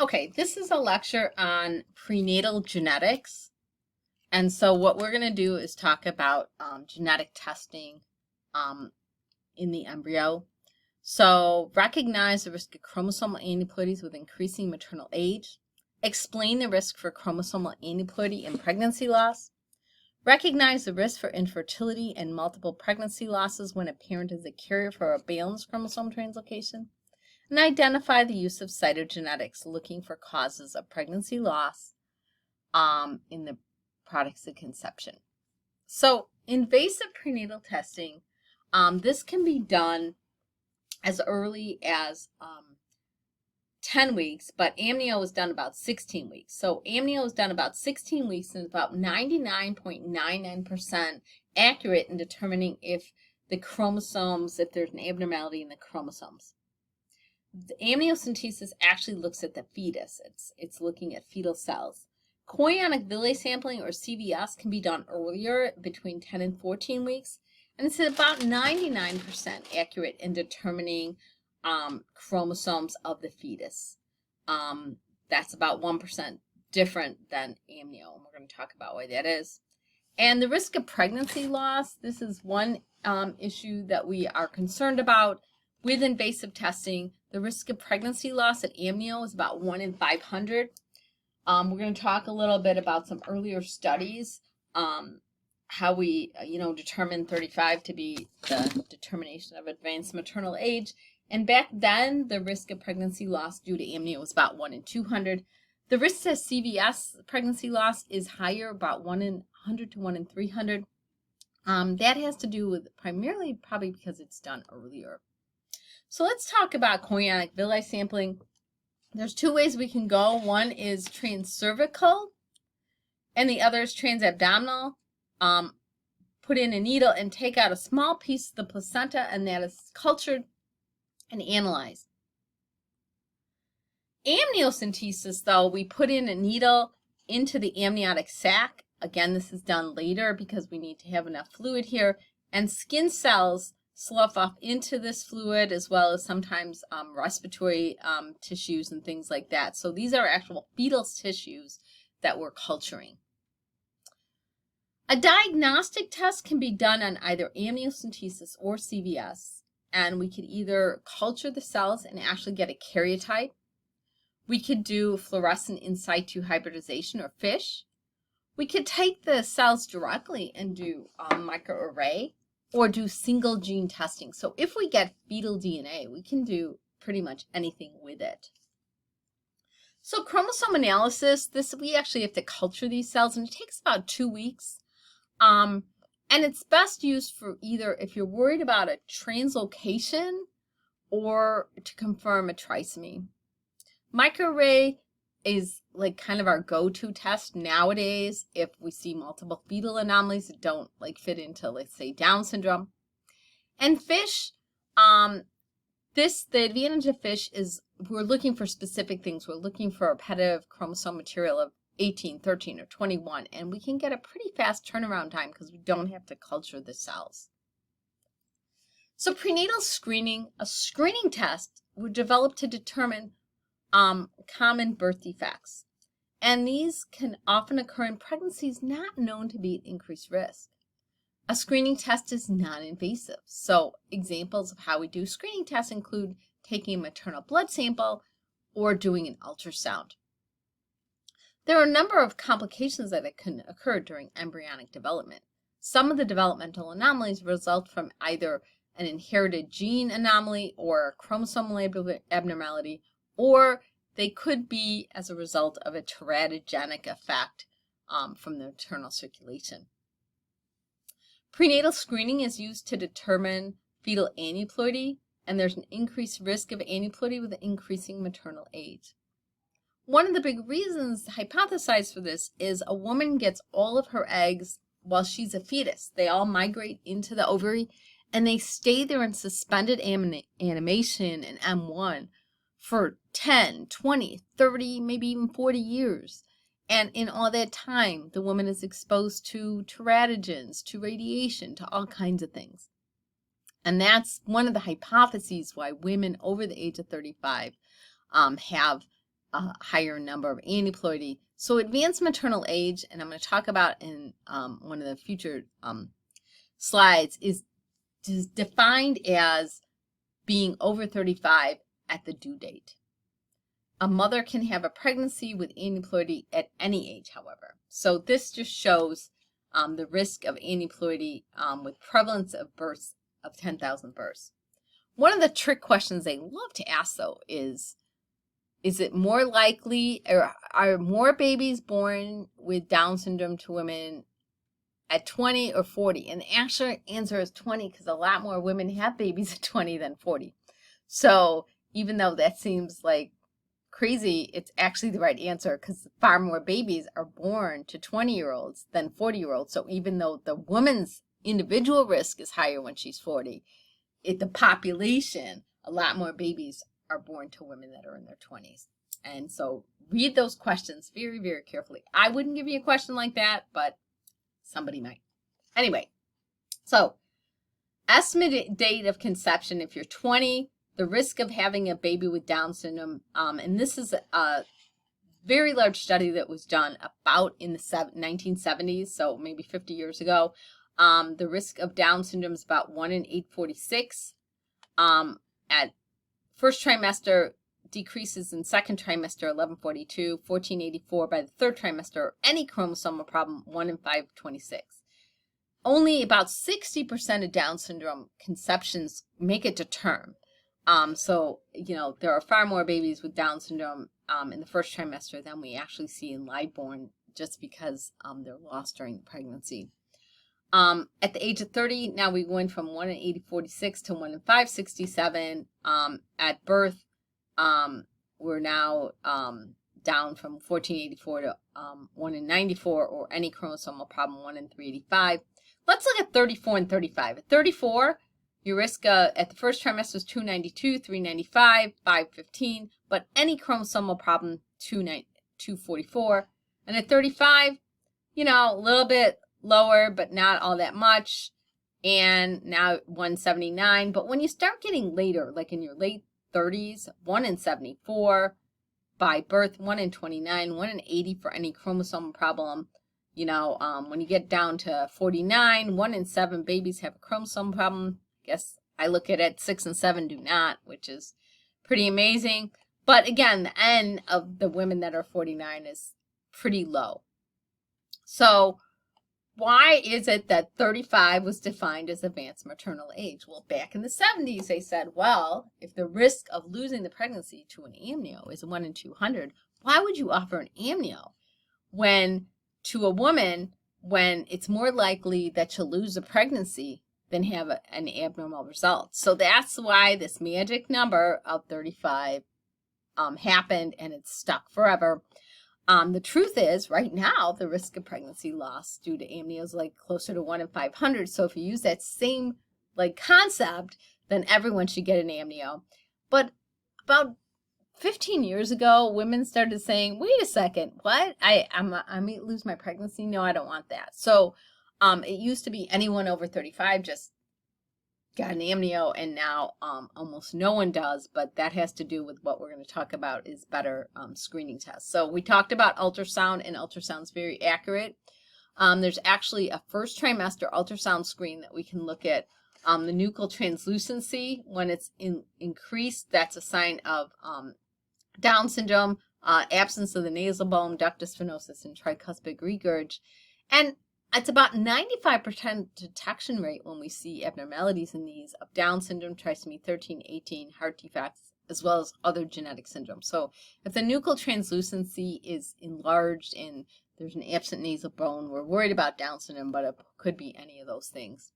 Okay, this is a lecture on prenatal genetics. And so what we're going to do is talk about genetic testing um, in the embryo. So recognize the risk of chromosomal aneuploidies with increasing maternal age. Explain the risk for chromosomal aneuploidy in pregnancy loss. Recognize the risk for infertility and multiple pregnancy losses when a parent is a carrier for a balanced chromosome translocation. And identify the use of cytogenetics, looking for causes of pregnancy loss in the products of conception. So invasive prenatal testing, this can be done as early as 10 weeks, but amnio is done about 16 weeks. So amnio is done about 16 weeks and about 99.99% accurate in determining if the chromosomes, if there's an abnormality in the chromosomes. The amniocentesis actually looks at the fetus. It's looking at fetal cells. Chorionic villus sampling, or CVS, can be done earlier, between 10 and 14 weeks, and it's about 99% accurate in determining chromosomes of the fetus. That's about 1% different than amnio, and we're going to talk about why that is. And the risk of pregnancy loss, this is one issue that we are concerned about with invasive testing. The risk of pregnancy loss at amnio is about 1 in 500. We're going to talk a little bit about some earlier studies, how we, determined 35 to be the determination of advanced maternal age. And back then, the risk of pregnancy loss due to amnio was about 1 in 200. The risk of CVS pregnancy loss is higher, about 1 in 100 to 1 in 300. That has to do with primarily probably because it's done earlier. So let's talk about chorionic villi sampling. There's two ways we can go. One is transcervical, and the other is transabdominal. Put in a needle and take out a small piece of the placenta, and that is cultured and analyzed. Amniocentesis, though, we put in a needle into the amniotic sac. Again, this is done later because we need to have enough fluid here, and skin cells slough off into this fluid, as well as sometimes respiratory tissues and things like that. So these are actual fetal tissues that we're culturing. A diagnostic test can be done on either amniocentesis or CVS, and we could either culture the cells and actually get a karyotype. We could do fluorescent in situ hybridization, or FISH. We could take the cells directly and do microarray, or do single gene testing. So if we get fetal DNA, we can do pretty much anything with it. So chromosome analysis, we actually have to culture these cells, and it takes about 2 weeks. And it's best used for either if you're worried about a translocation or to confirm a trisomy. Microarray is like kind of our go-to test nowadays if we see multiple fetal anomalies that don't fit into, let's say, Down syndrome. And FISH, the advantage of FISH is we're looking for specific things. We're looking for a repetitive chromosome material of 18, 13, or 21, and we can get a pretty fast turnaround time because we don't have to culture the cells. So prenatal screening, a screening test, were developed to determine common birth defects, and these can often occur in pregnancies not known to be at increased risk. A screening test is non-invasive, so examples of how we do screening tests include taking a maternal blood sample or doing an ultrasound. There are a number of complications that can occur during embryonic development. Some of the developmental anomalies result from either an inherited gene anomaly or a chromosomal abnormality, or they could be as a result of a teratogenic effect from the maternal circulation. Prenatal screening is used to determine fetal aneuploidy, and there's an increased risk of aneuploidy with increasing maternal age. One of the big reasons hypothesized for this is a woman gets all of her eggs while she's a fetus. They all migrate into the ovary, and they stay there in suspended animation and M1 for 10, 20, 30, maybe even 40 years. And in all that time, the woman is exposed to teratogens, to radiation, to all kinds of things. And that's one of the hypotheses why women over the age of 35 have a higher number of aneuploidy. So advanced maternal age, and I'm going to talk about in one of the future slides, is defined as being over 35 at the due date. A mother can have a pregnancy with aneuploidy at any age, however. So this just shows the risk of aneuploidy with prevalence of births of 10,000 births. One of the trick questions they love to ask, though, is it more likely, or are more babies born with Down syndrome to women at 20 or 40? And the actual answer is 20, because a lot more women have babies at 20 than 40. So even though that seems like crazy, it's actually the right answer, because far more babies are born to 20-year-olds than 40-year-olds. So even though the woman's individual risk is higher when she's 40, the population, a lot more babies are born to women that are in their 20s. And so read those questions very, very carefully. I wouldn't give you a question like that, but somebody might. Anyway, so estimated date of conception, if you're 20, the risk of having a baby with Down syndrome, and this is a very large study that was done about in the 1970s, so maybe 50 years ago. The risk of Down syndrome is about 1 in 846. At first trimester, decreases in second trimester, 1142, 1484 by the third trimester, any chromosomal problem, 1 in 526. Only about 60% of Down syndrome conceptions make it to term. So, there are far more babies with Down syndrome in the first trimester than we actually see in live-born, just because they're lost during the pregnancy. At the age of 30, now we went from 1 in 846 to 1 in 567. At birth, we're now down from 1484 to 1 in 94, or any chromosomal problem, 1 in 385. Let's look at 34 and 35. At 34, your risk at the first trimester is 292, 395, 515, but any chromosomal problem, 244. And at 35, a little bit lower, but not all that much, and now 179. But when you start getting later, like in your late 30s, 1 in 74 by birth, 1 in 29, 1 in 80 for any chromosomal problem. When you get down to 49, 1 in 7 babies have a chromosome problem. I guess I look at it, 6 and 7 do not, which is pretty amazing. But again, the N of the women that are 49 is pretty low. So why is it that 35 was defined as advanced maternal age? Well, back in the 70s, they said, well, if the risk of losing the pregnancy to an amnio is 1 in 200, why would you offer an amnio to a woman when it's more likely that she'll lose a pregnancy than have an abnormal result? So that's why this magic number of 35 happened, and it's stuck forever. The truth is, right now, the risk of pregnancy loss due to amnio is like closer to 1 in 500. So if you use that same concept, then everyone should get an amnio. But about 15 years ago, women started saying, wait a second, what? I may lose my pregnancy? No, I don't want that. So it used to be anyone over 35 just got an amnio, and now almost no one does, but that has to do with what we're going to talk about is better screening tests. So we talked about ultrasound, and ultrasound's very accurate. There's actually a first trimester ultrasound screen that we can look at. The nuchal translucency, when it's increased, that's a sign of Down syndrome, absence of the nasal bone, ductus venosus, and tricuspid regurg. And it's about 95% detection rate when we see abnormalities in these of Down syndrome, trisomy 13, 18, heart defects, as well as other genetic syndromes. So if the nuchal translucency is enlarged and there's an absent nasal bone, we're worried about Down syndrome, but it could be any of those things.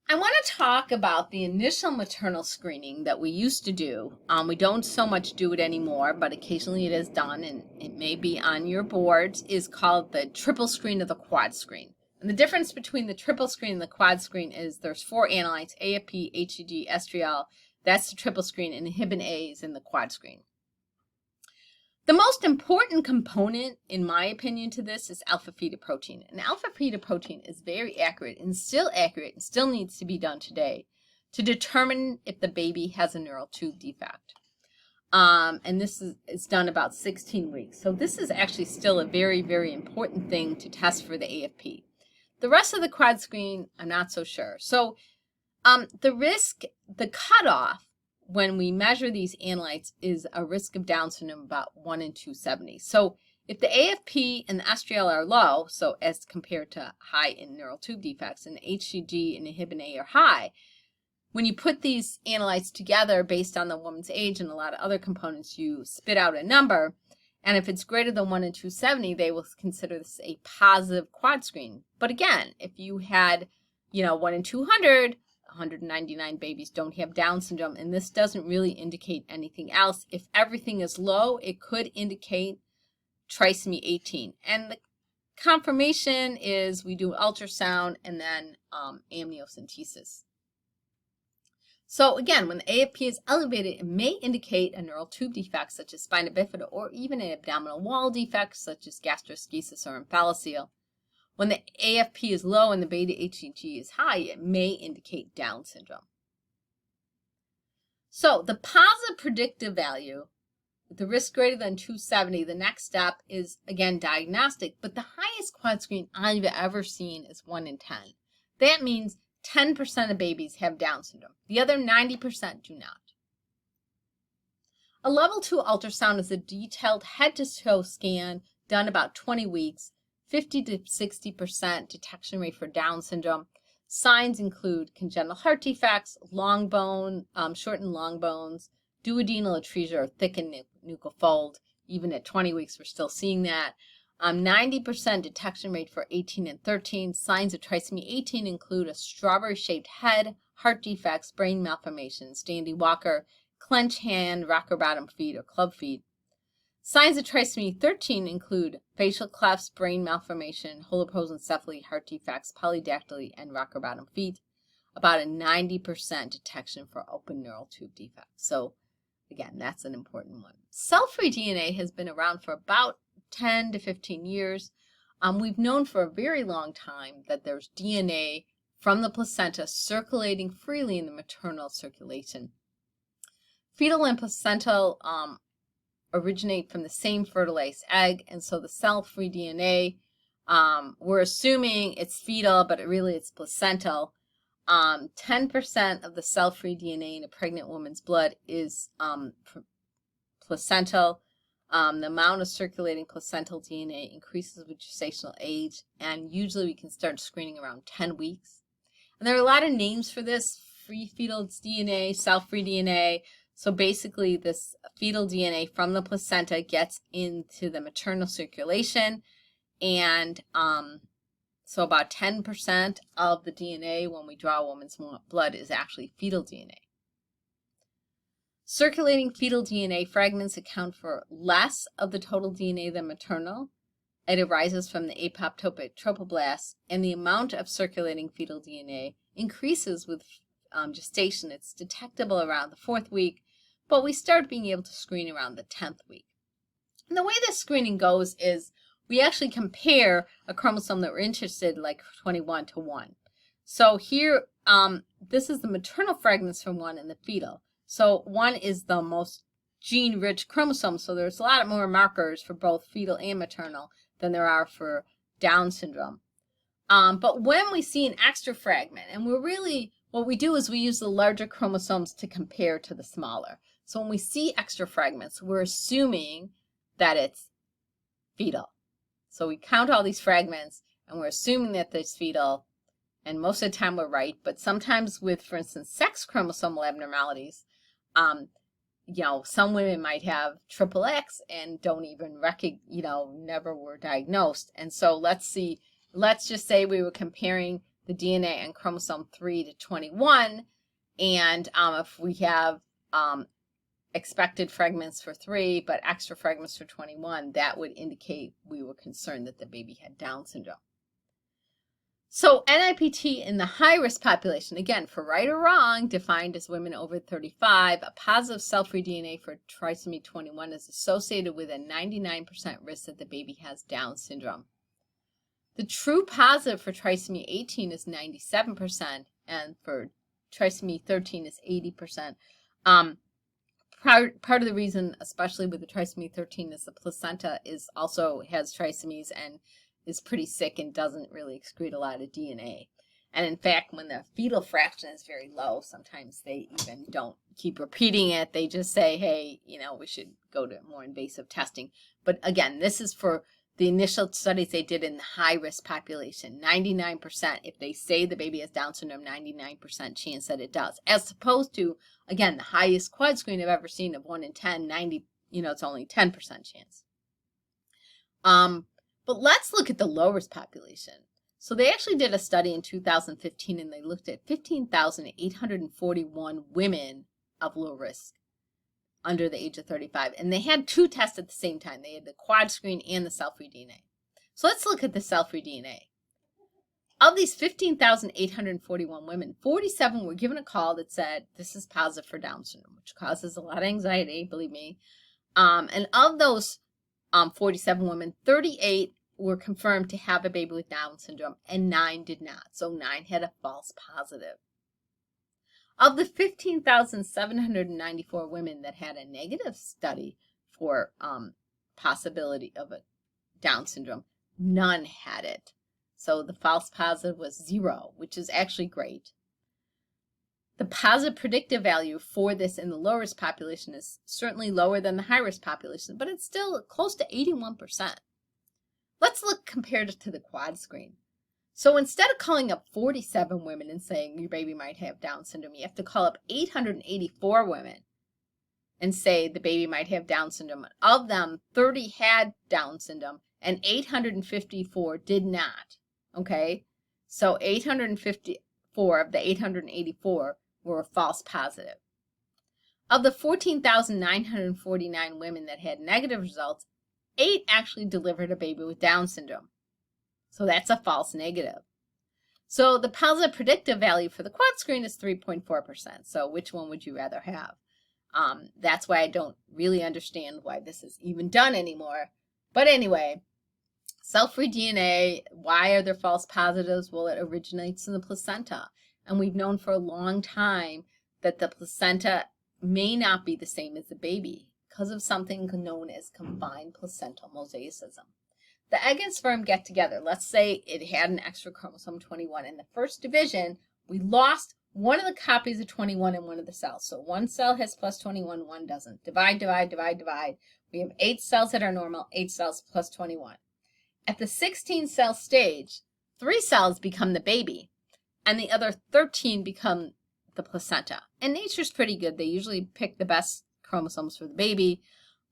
I want to talk about the initial maternal screening that we used to do. We don't so much do it anymore, but occasionally it is done, and it may be on your boards, is called the triple screen or the quad screen. And the difference between the triple screen and the quad screen is there's 4 analytes, AFP, HCG, estriol. That's the triple screen, and inhibin A is in the quad screen. The most important component, in my opinion, to this is alpha-fetoprotein. And alpha-fetoprotein is very accurate and still needs to be done today to determine if the baby has a neural tube defect. And this is done about 16 weeks. So this is actually still a very, very important thing to test for the AFP. The rest of the quad screen, I'm not so sure. So the cutoff when we measure these analytes is a risk of Down syndrome about 1 in 270. So if the AFP and the estriol are low, so as compared to high in neural tube defects, and the HCG and inhibin A are high, when you put these analytes together based on the woman's age and a lot of other components, you spit out a number. And if it's greater than 1 in 270, they will consider this a positive quad screen. But again, if you had, 1 in 200, 199 babies don't have Down syndrome, and this doesn't really indicate anything else. If everything is low, it could indicate trisomy 18. And the confirmation is we do ultrasound and then amniocentesis. So again, when the AFP is elevated, it may indicate a neural tube defect such as spina bifida, or even an abdominal wall defect such as gastroschisis or omphalocele. When the AFP is low and the beta HCG is high, it may indicate Down syndrome. So the positive predictive value, with the risk greater than 270, the next step is, again, diagnostic, but the highest quad screen I've ever seen is 1 in 10. That means 10% of babies have Down syndrome. The other 90% do not. A level 2 ultrasound is a detailed head-to-toe scan done about 20 weeks, 50 to 60% detection rate for Down syndrome. Signs include congenital heart defects, long bone, shortened long bones, duodenal atresia or thickened nuchal fold. Even at 20 weeks, we're still seeing that. 90% detection rate for 18 and 13. Signs of trisomy 18 include a strawberry-shaped head, heart defects, brain malformations, Dandy Walker, clench hand, rocker bottom feet, or club feet. Signs of trisomy 13 include facial clefts, brain malformation, holoprosencephaly, heart defects, polydactyly, and rocker bottom feet. About a 90% detection for open neural tube defects. So again, that's an important one. Cell-free DNA has been around for about 10 to 15 years. We've known for a very long time that there's DNA from the placenta circulating freely in the maternal circulation. Fetal and placental originate from the same fertilized egg, and so the cell-free DNA, we're assuming it's fetal, but really it's placental. 10% of the cell-free DNA in a pregnant woman's blood is placental. The amount of circulating placental DNA increases with gestational age, and usually we can start screening around 10 weeks. And there are a lot of names for this: free fetal DNA, cell-free DNA. So basically, this fetal DNA from the placenta gets into the maternal circulation, and so about 10% of the DNA when we draw a woman's blood is actually fetal DNA. Circulating fetal DNA fragments account for less of the total DNA than maternal. It arises from the apoptotic trophoblast, and the amount of circulating fetal DNA increases with gestation. It's detectable around the 4th week, but we start being able to screen around the 10th week. And the way this screening goes is we actually compare a chromosome that we're interested in, like 21 to 1. So here, this is the maternal fragments from 1 and the fetal. So 1 is the most gene-rich chromosome, so there's a lot more markers for both fetal and maternal than there are for Down syndrome. But when we see an extra fragment, and what we do is we use the larger chromosomes to compare to the smaller. So when we see extra fragments, we're assuming that it's fetal. So we count all these fragments, and we're assuming that it's fetal, and most of the time we're right. But sometimes with, for instance, sex chromosomal abnormalities, some women might have XXX and don't even never were diagnosed. And so let's just say we were comparing the DNA on chromosome 3 to 21, and if we have expected fragments for 3, but extra fragments for 21, that would indicate we were concerned that the baby had Down syndrome. So NIPT in the high-risk population, again, for right or wrong, defined as women over 35, a positive cell-free DNA for trisomy 21 is associated with a 99% risk that the baby has Down syndrome. The true positive for trisomy 18 is 97%, and for trisomy 13 is 80%. part of the reason, especially with the trisomy 13, is the placenta also has trisomies and is pretty sick and doesn't really excrete a lot of DNA. And in fact, when the fetal fraction is very low, sometimes they even don't keep repeating it. They just say, hey, we should go to more invasive testing. But again, this is for the initial studies they did in the high-risk population. 99%, if they say the baby has Down syndrome, 99% chance that it does. As opposed to, again, the highest quad screen I've ever seen of 1 in 10, 90, it's only 10% chance. But let's look at the low-risk population. So they actually did a study in 2015, and they looked at 15,841 women of low risk under the age of 35. And they had 2 tests at the same time. They had the quad screen and the cell-free DNA. So let's look at the cell-free DNA. Of these 15,841 women, 47 were given a call that said, this is positive for Down syndrome, which causes a lot of anxiety, believe me. And of those 47 women, 38 were confirmed to have a baby with Down syndrome, and 9 did not. So 9 had a false positive. Of the 15,794 women that had a negative study for possibility of a Down syndrome, none had it. So the false positive was 0, which is actually great. The positive predictive value for this in the low-risk population is certainly lower than the high-risk population, but it's still close to 81%. Let's look compared to the quad screen. So instead of calling up 47 women and saying your baby might have Down syndrome, you have to call up 884 women and say the baby might have Down syndrome. Of them, 30 had Down syndrome and 854 did not. Okay? So 854 of the 884 were false positive. Of the 14,949 women that had negative results, 8 actually delivered a baby with Down syndrome. So that's a false negative. So the positive predictive value for the quad screen is 3.4%. So which one would you rather have? That's why I don't really understand why this is even done anymore. But anyway, cell-free DNA, why are there false positives? Well, it originates in the placenta. And we've known for a long time that the placenta may not be the same as the baby because of something known as confined placental mosaicism. The egg and sperm get together. Let's say it had an extra chromosome 21. In the first division, we lost one of the copies of 21 in one of the cells. So one cell has plus 21, one doesn't. Divide, divide, divide, divide. We have 8 cells that are normal, 8 cells plus 21. At the 16-cell stage, 3 cells become the baby, and the other 13 become the placenta. And nature's pretty good. They usually pick the best chromosomes for the baby.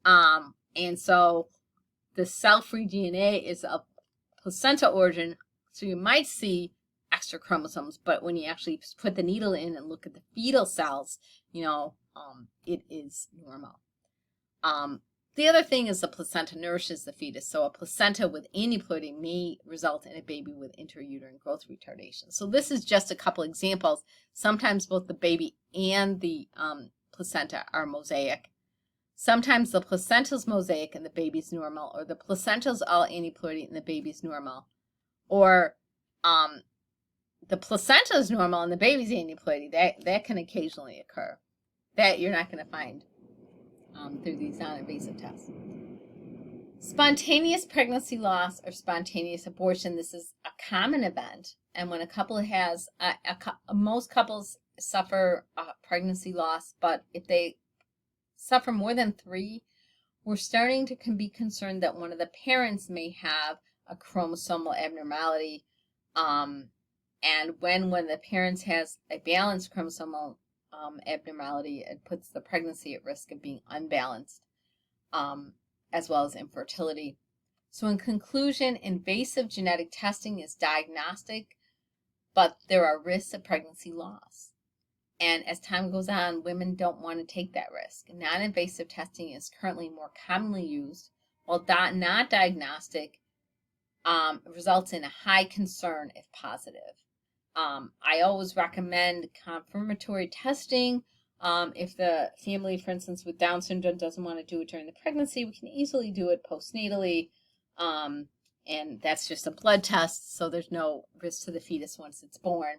And so the cell-free DNA is of placenta origin, so you might see extra chromosomes, but when you actually put the needle in and look at the fetal cells, it is normal. The other thing is the placenta nourishes the fetus, so a placenta with aneuploidy may result in a baby with intrauterine growth retardation. So this is just a couple examples. Sometimes both the baby and the placenta are mosaic. Sometimes the placenta's mosaic and the baby's normal, or the placenta's all aneuploidy and the baby's normal, or the placenta is normal and the baby's aneuploidy. That can occasionally occur. That you're not going to find through these non-invasive tests. Spontaneous pregnancy loss or spontaneous abortion. This is a common event, and when a couple has, most couples suffer pregnancy loss, but if they suffer more than 3, we're starting to be concerned that one of the parents may have a chromosomal abnormality. And when one of the parents has a balanced chromosomal abnormality, it puts the pregnancy at risk of being unbalanced, as well as infertility. So in conclusion, invasive genetic testing is diagnostic, but there are risks of pregnancy loss. And as time goes on, women don't want to take that risk. Non-invasive testing is currently more commonly used, while not diagnostic results in a high concern if positive. I always recommend confirmatory testing. If the family, for instance, with Down syndrome doesn't want to do it during the pregnancy, we can easily do it postnatally. And that's just a blood test, so there's no risk to the fetus once it's born.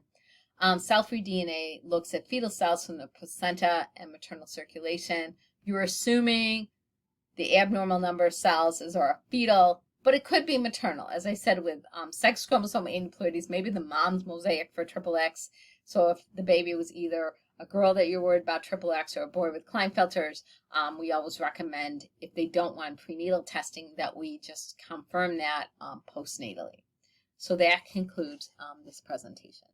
Cell-free DNA looks at fetal cells from the placenta and maternal circulation. you're assuming the abnormal number of cells is our fetal, but it could be maternal. As I said, with sex chromosome aneuploidies, maybe the mom's mosaic for triple X. So if the baby was either a girl that you're worried about triple X or a boy with Klinefelters, we always recommend, if they don't want prenatal testing, that we just confirm that postnatally. So that concludes this presentation.